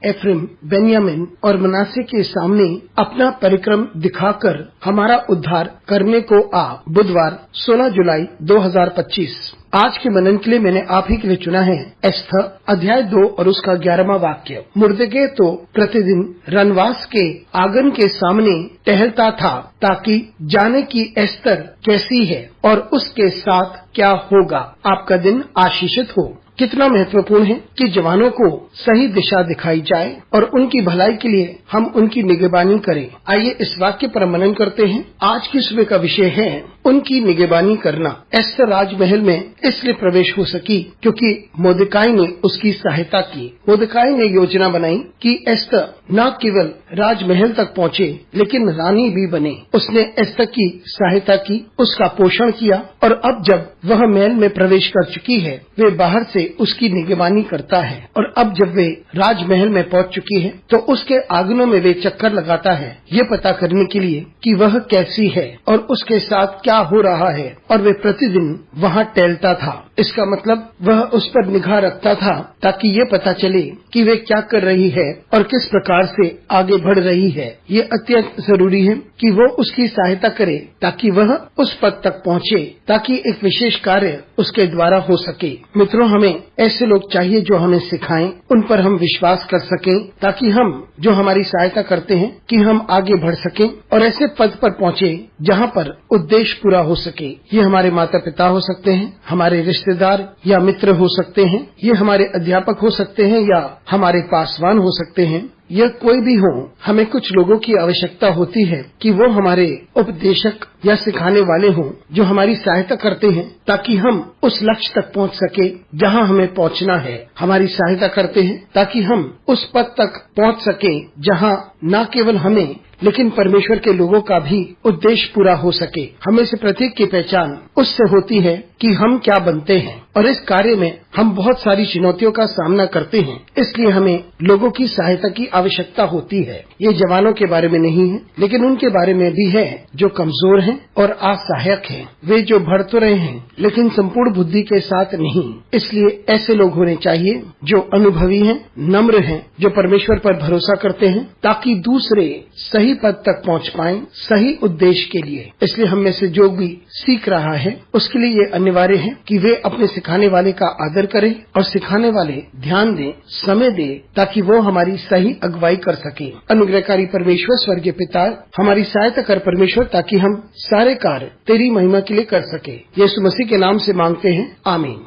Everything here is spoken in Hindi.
एफ्रेम, बेन्यामिन और मनासे के सामने अपना परिक्रम दिखाकर हमारा उद्धार करने को आ। बुधवार 16 जुलाई 2025। आज के मनन के लिए मैंने आप ही के लिए चुना है एस्थर अध्याय 2 और उसका 11वां वाक्य। मुर्दके तो प्रतिदिन रनवास के आंगन के सामने टहलता था ताकि जाने की एस्थर कैसी है और उसके साथ क्या होगा। आपका दिन आशीषित हो। कितना महत्वपूर्ण है कि जवानों को सही दिशा दिखाई जाए और उनकी भलाई के लिए हम उनकी निगरानी करें। आइए इस वाक्य पर मनन करते हैं। आज की सुबह का विषय है उनकी निगरानी करना। एस्थर राजमहल में इसलिए प्रवेश हो सकी क्योंकि मोर्देकाई ने उसकी सहायता की। मोर्देकाई ने योजना बनाई कि एस्थर न केवल राजमहल तक पहुँचे लेकिन रानी भी बने। उसने एस्थर की सहायता की, उसका पोषण किया और अब जब वह महल में प्रवेश कर चुकी है वे बाहर से उसकी निगरानी करता है। और अब जब वे राजमहल में पहुंच चुकी है तो उसके आंगनों में वे चक्कर लगाता है ये पता करने के लिए कि वह कैसी है और उसके साथ क्या हो रहा है। और वे प्रतिदिन वहां टहलता था। इसका मतलब वह उस पर निगाह रखता था ताकि ये पता चले कि वे क्या कर रही है और किस प्रकार से आगे बढ़ रही है। ये अत्यंत जरूरी है कि वो उसकी सहायता करे ताकि वह उस पद तक पहुँचे, ताकि एक विशेष कार्य उसके द्वारा हो सके। मित्रों, हमें ऐसे लोग चाहिए जो हमें सिखाएं, उन पर हम विश्वास कर सकें ताकि हम जो हमारी सहायता करते हैं कि हम आगे बढ़ सकें और ऐसे पद पर पहुँचे जहाँ पर उद्देश्य पूरा हो सके। ये हमारे माता पिता हो सकते हैं, हमारे रिश्तेदार या मित्र हो सकते हैं, ये हमारे अध्यापक हो सकते हैं या हमारे पासवान हो सकते हैं। यह कोई भी हो, हमें कुछ लोगों की आवश्यकता होती है कि वो हमारे उपदेशक या सिखाने वाले हों जो हमारी सहायता करते हैं ताकि हम उस लक्ष्य तक पहुंच सके जहां हमें पहुंचना है। हमारी सहायता करते हैं ताकि हम उस पद तक पहुंच सके जहां न केवल हमें लेकिन परमेश्वर के लोगों का भी उद्देश्य पूरा हो सके। हमें से प्रत्येक की पहचान उससे होती है कि हम क्या बनते हैं और इस कार्य में हम बहुत सारी चुनौतियों का सामना करते हैं। इसलिए हमें लोगों की सहायता की आवश्यकता होती है। ये जवानों के बारे में नहीं है लेकिन उनके बारे में भी है जो कमजोर हैं और असहायक हैं। वे जो बढ़ तो रहे हैं लेकिन संपूर्ण बुद्धि के साथ नहीं। इसलिए ऐसे लोग होने चाहिए जो अनुभवी हैं, नम्र हैं, जो परमेश्वर पर भरोसा करते हैं ताकि दूसरे सही पद तक पहुंच पाएं, सही उद्देश्य के लिए। इसलिए हम में से जो भी सीख रहा है उसके लिए ये अनिवार्य है कि वे अपने सिखाने वाले का आदर करें और सिखाने वाले ध्यान दें, समय दें ताकि वो हमारी सही अगुवाई कर सके। अनुग्रहकारी परमेश्वर स्वर्गीय पिता, हमारी सहायता कर परमेश्वर ताकि हम सारे कार्य तेरी महिमा के लिए कर सके। यीशु मसीह के नाम से मांगते हैं, आमीन।